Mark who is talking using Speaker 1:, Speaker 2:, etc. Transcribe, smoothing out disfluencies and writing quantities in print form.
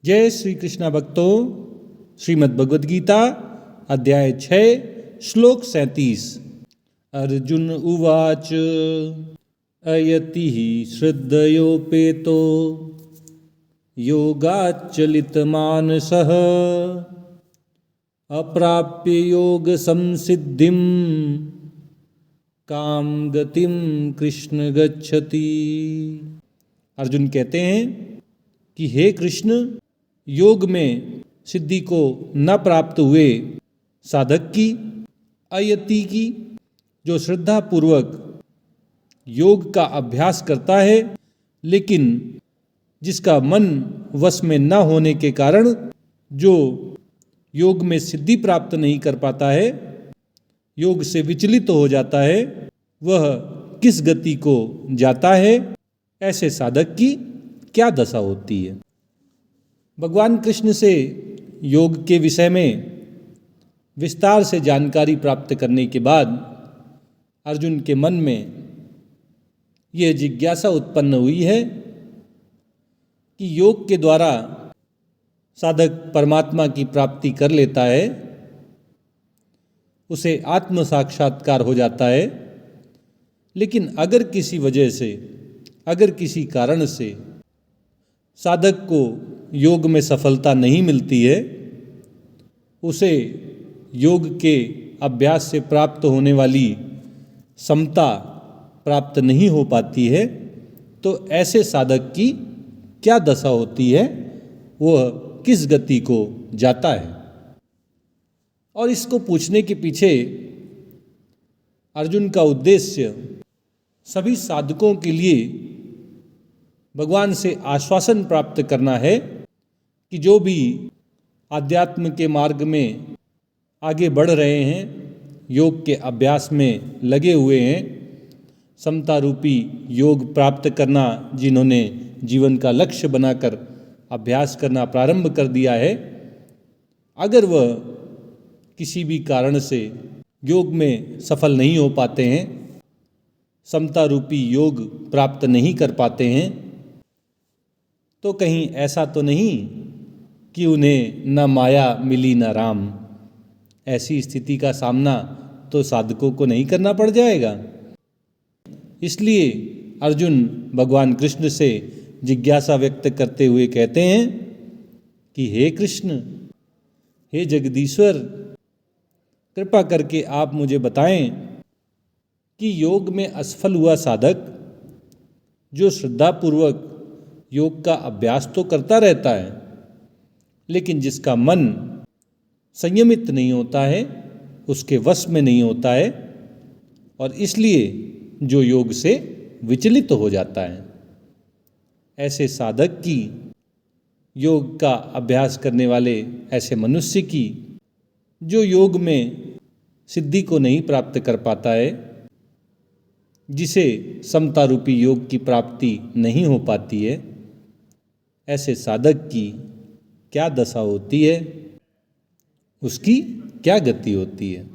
Speaker 1: जय श्री कृष्ण भक्तों, श्रीमद् भगवद गीता अध्याय 6 श्लोक 37। अर्जुन उवाच अयति श्रद्धयोपेतो योगाच्चलितमानसः अप्राप्य योग संसिद्धिं काम गतिम कृष्ण गच्छति। अर्जुन कहते हैं कि हे कृष्ण, योग में सिद्धि को न प्राप्त हुए साधक की, अयति की, जो श्रद्धा पूर्वक योग का अभ्यास करता है लेकिन जिसका मन वश में न होने के कारण जो योग में सिद्धि प्राप्त नहीं कर पाता है, योग से विचलित हो जाता है, वह किस गति को जाता है, ऐसे साधक की क्या दशा होती है। भगवान कृष्ण से योग के विषय में विस्तार से जानकारी प्राप्त करने के बाद अर्जुन के मन में यह जिज्ञासा उत्पन्न हुई है कि योग के द्वारा साधक परमात्मा की प्राप्ति कर लेता है, उसे आत्म साक्षात्कार हो जाता है, लेकिन अगर किसी वजह से, अगर किसी कारण से साधक को योग में सफलता नहीं मिलती है, उसे योग के अभ्यास से प्राप्त होने वाली समता प्राप्त नहीं हो पाती है, तो ऐसे साधक की क्या दशा होती है, वह किस गति को जाता है। और इसको पूछने के पीछे अर्जुन का उद्देश्य सभी साधकों के लिए भगवान से आश्वासन प्राप्त करना है कि जो भी आध्यात्म के मार्ग में आगे बढ़ रहे हैं, योग के अभ्यास में लगे हुए हैं, समता रूपी योग प्राप्त करना जिन्होंने जीवन का लक्ष्य बनाकर अभ्यास करना प्रारंभ कर दिया है, अगर वह किसी भी कारण से योग में सफल नहीं हो पाते हैं, समता रूपी योग प्राप्त नहीं कर पाते हैं, तो कहीं ऐसा तो नहीं कि उन्हें न माया मिली न राम। ऐसी स्थिति का सामना तो साधकों को नहीं करना पड़ जाएगा। इसलिए अर्जुन भगवान कृष्ण से जिज्ञासा व्यक्त करते हुए कहते हैं कि हे कृष्ण, हे जगदीश्वर, कृपा करके आप मुझे बताएं कि योग में असफल हुआ साधक जो श्रद्धापूर्वक योग का अभ्यास तो करता रहता है लेकिन जिसका मन संयमित नहीं होता है, उसके वश में नहीं होता है, और इसलिए जो योग से विचलित हो जाता है, ऐसे साधक की, योग का अभ्यास करने वाले ऐसे मनुष्य की जो योग में सिद्धि को नहीं प्राप्त कर पाता है, जिसे समता रूपी योग की प्राप्ति नहीं हो पाती है, ऐसे साधक की क्या दशा होती है, उसकी क्या गति होती है।